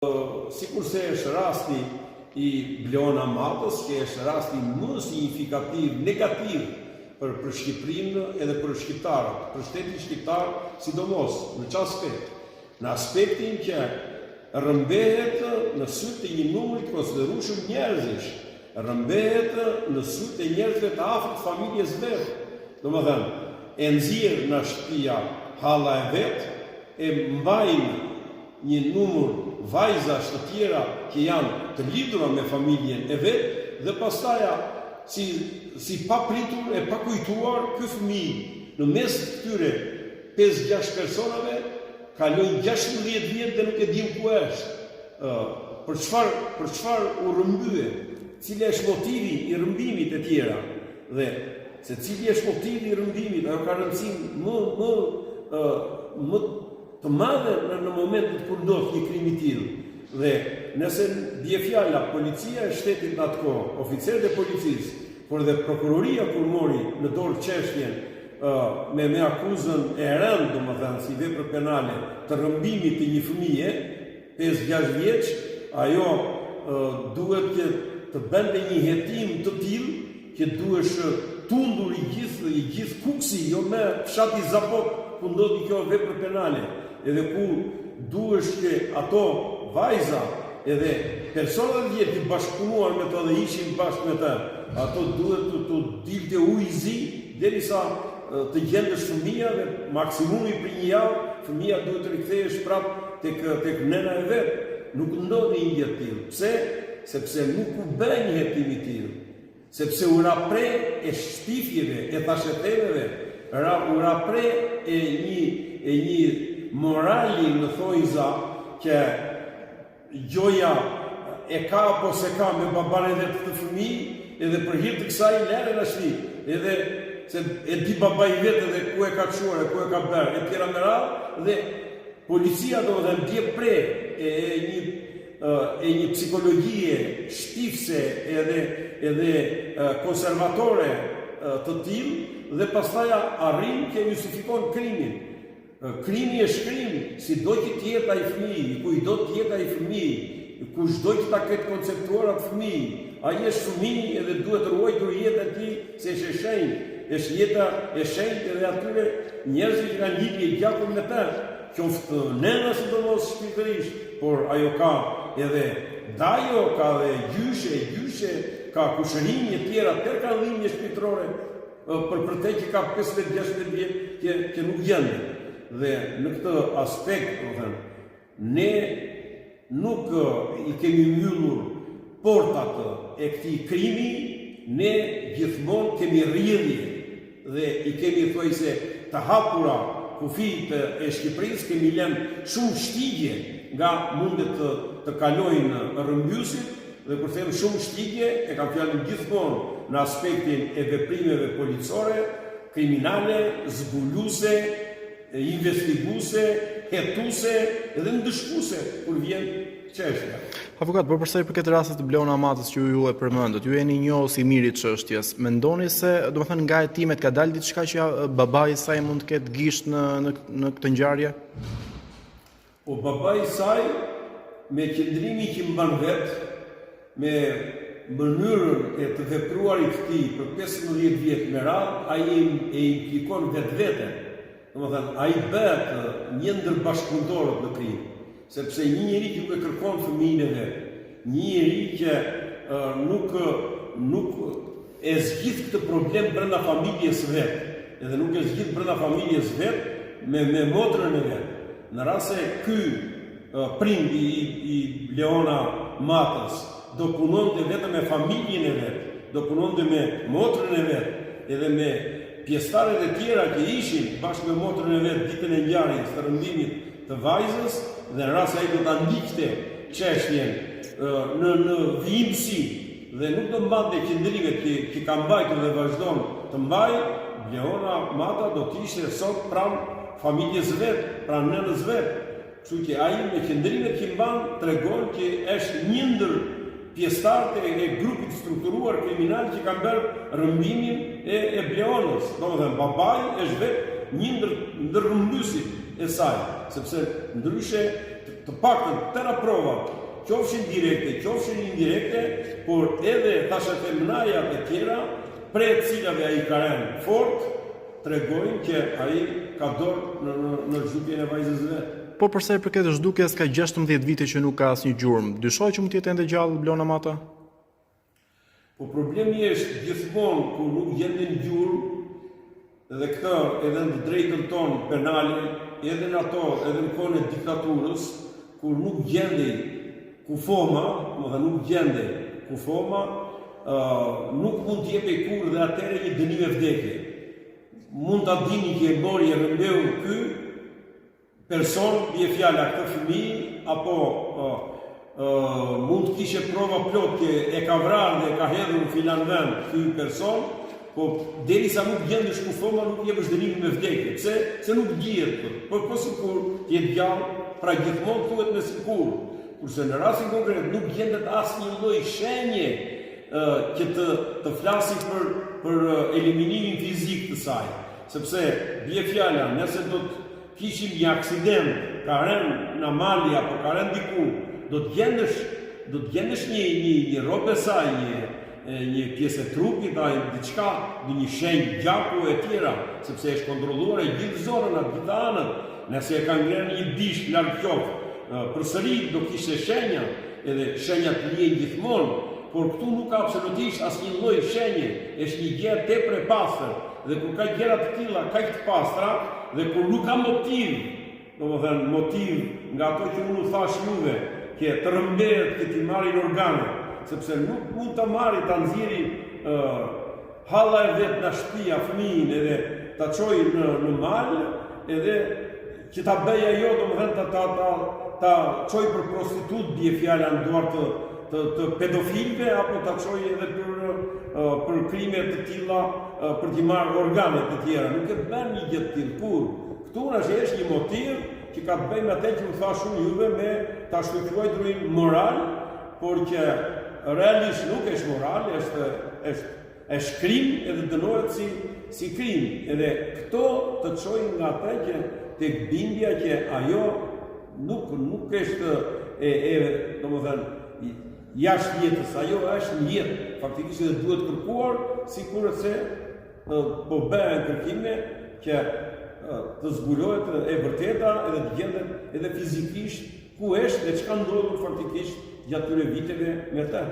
Sikurse është rasti I Bleona Matës, që është rasti më signifikativ, negativ për Shqipërinë edhe për shqiptarët, për shtetin shqiptar, sidomos në çfarë aspekt? Në aspektin që rrëmbehet në sytë e një numri të konsiderueshëm njerëzish, rrëmbehet në sytë e njerëzve të afërt familjes vet. Domethënë, e nxjerr nga shtëpia halla e vet, e mbajnë një numër vajzash të tjera që janë të lidhura me familjen e vet dhe pastaja si papritur e pakujtuar ky fëmijë në mes të këtyre 5-6 personave kaloi 16 vjet dhe nuk e dim ku është. Për çfarë u rrëmbye? Cili është motivi I rrëmbimit e tjera? Dhe se cili është motivi I rrëmbimit, ajo ka rëndësi më të madhe në momentet kur ndodh një krim I tillë. Dhe nëse bie fjala policia e shtetit në atë kohë, oficerët e policisë, por dhe prokuroria kur mori në dorë çështjen me akuzën e rëndë, domethënë si vepër penale të rrëmbimit të një fëmije 5-6 vjeç, ajo duhet që të bënte një hetim të tillë që duhesh tundur I gjithë kuksi, jo me fshati Zapok ku ndodhi kjo vepër penale. Edhe ku duhesh që ato vajza edhe personat tjerë të bashkëpunuar me to dhe ishin bashkë me të, ato duhet të dilte ujë I zi derisa të gjendesh fëmia dhe maksimumi për një javë fëmia duhet të rikthehesh prapë tek nëna e vet. Nuk ndodhi një gjë e tillë. Pse? Sepse nuk u bë një hetim I tillë. Sepse u rapre e shtifjeve, e tasheteveve, u rapre e një morali në thojza që gjoja e ka apo se ka me baban e vet të fëmijë, edhe për hir të kësaj lere në shtëpi, edhe se e di baba I vet edhe ku e ka çuar, ku e ka bërë, e tjera me radhë, dhe policia domethënë bie pre e një psikologjie shtifse edhe konservatore të tillë dhe pastaj arrin që justifikon krimin. Krimi është krim, si do që tjetë ai fëmijë, ku I do tjetë ai fëmijë, kush do që ta ketë konceptuar atë fëmijë, ai është fëmijë edhe duhet ruajtur jetën e tij se është e shenjtë, është jeta e shenjtë edhe atyre njerëzve që kanë lidhje gjakun me të, qoftë nëna sidomos shpirtërisht, por ajo ka edhe dajo, ka edhe gjyshe, ka kushërinje e tjera, ka dhimbje shpirtërore për te që ka 15-16 vjet që nuk gjende. Dhe në këtë aspekt, ne nuk I kemi mbyllur portat e këtij krimi, ne gjithmonë kemi rrjedhje dhe I kemi thojse të hapura kufijt e Shqipërisë, kemi lënë shumë shtigje nga mundet të kalojnë rrëmbyesit dhe kur them shumë shtigje e kam fjalën gjithmonë në aspektin e veprimeve policore, kriminale, zbuluese, investiguese, hetuse edhe ndëshkuese kur vjen çështja. Avokat, por përsa I përket rastit të Bleona Matës që ju e përmendët, ju jeni njohës I mirë I çështjes. Mendoni se, domethënë nga hetimet ka dalë diçka që babai I saj mund të ketë gisht në këtë ngjarje? Po babai I saj me qëndrimin që mban vet, me mënyrën e të vepruarit të tij për 15 vjet me radhë, ai e implikon vetveten. Domethënë, ai bëhet një ndër bashkëpunëtorët në krim, sepse një njeri që nuk e kërkon fëmijën e vet, një njeri që nuk e zgjidh këtë problem brenda familjes vet, edhe nuk e zgjidh brenda familjes vet me motrën e vet. Në rast se ky prindi I Bleona Matës do punonte vetëm me familjen e vet, do punonte me motrën e vet, edhe me pjesëtarët e tjera që ishin bashkë me motrën e vet ditën e ngjarjes të rrëmbimit të vajzës, dhe në rast se ai do ta ndiqte çështjen në vijimsi dhe nuk do mbante qëndrimet që ka mbajtur dhe vazhdon të mbajë, Bleona Mata do të ishte sot pranë familjes vet, pranë nënës vet. Kështu që ai me qëndrimet që mban tregon që është një ndër pjesëtarët e grupit strukturuar kriminal që kanë bërë rrëmbimin e Bleonës. Domethënë babai është vetë një ndër rrëmbyesit e saj, sepse ndryshe të paktën tëra provat, qofshin direkte, qofshin indirekte, por edhe thashë themenajat e tjera, prej të cilave ai ka rënë fort, tregojnë që ai ka dorë në zhdukjen e vajzës vet. Po përsa i përket zhdukjes ka 16 vite që nuk ka asnjë gjurmë. Dyshoj që mund të jetë ende gjallë Vlona Mata? Po problemi është gjithmonë kur nuk gjenden gjurmë, dhe këtë edhe në drejtën tonë penale, edhe në ato, edhe në kohën e diktaturës, kur nuk gjendej kufoma, nuk gjendej kufoma, nuk mund t'jepej kur dhe atëre një dënim e vdekje. Mund t'a dini që e mori e rëmbeu ky person, bie fjala këtë fëmijë, apo mund t'kishe prova plot që e ka vrarë dhe e ka hedhur në filan vend ky person, po derisa nuk gjendesh kufoma nuk jepësh dënimin me vdekje. Pse? Se nuk dihet. Po sikur t'jetë gjallë, pra gjithmonë thuhet me sikur. Kurse në rastin konkret nuk gjendet asnjë lloj shenje që të flasin për eliminimin fizik të saj. Sepse bie fjala, nëse do të kishim një aksident, ka rënë në mali apo ka rënë diku, do të gjendesh një rrobe saj, një pjesë e trupit, diçka, një shenjë gjaku e tjera, sepse është kontrolluar e gjithë zonën atë gjithë anët. Nëse e ka ngrënë një bish larg qoftë, përsëri do kishte shenja, edhe shenjat lihen gjithmonë, por këtu nuk ka absolutisht asnjë lloj shenje, është një gjë tepër e pastër, dhe kur ka gjëra të tilla kaq të pastra, dhe kur nuk ka motiv, domethënë motiv nga ato që unë u thash juve, që të rëmbet që ti marrin organet, sepse nuk mund të marri të nxjerri halla e vet në shtëpia fëmijën edhe ta çojë në mal, edhe që ta bëj ajo domethënë ta çojë për prostitut, bie fjala në duar të pedofilëve, apo ta çojë edhe për krime të tilla, për t'i marrë organet të tjera. Nuk e bën një gjë të tillë kur. Këtu është një motiv që ka të bëjë me atë që u thash unë juve me ta shkruajturin moral, por që realisht nuk është moral, është krim edhe dënohet si krim. Edhe këto të çojnë nga atë që tek bindja që ajo nuk është domethënë jashtë jetës, ajo është një jetë, faktikisht edhe duhet kërkuar, sikurse se po bëhen kërkime që të zbulohet e vërteta edhe të gjendet edhe fizikisht ku është dhe çka ndodhur faktikisht gjatë këtyre viteve me të.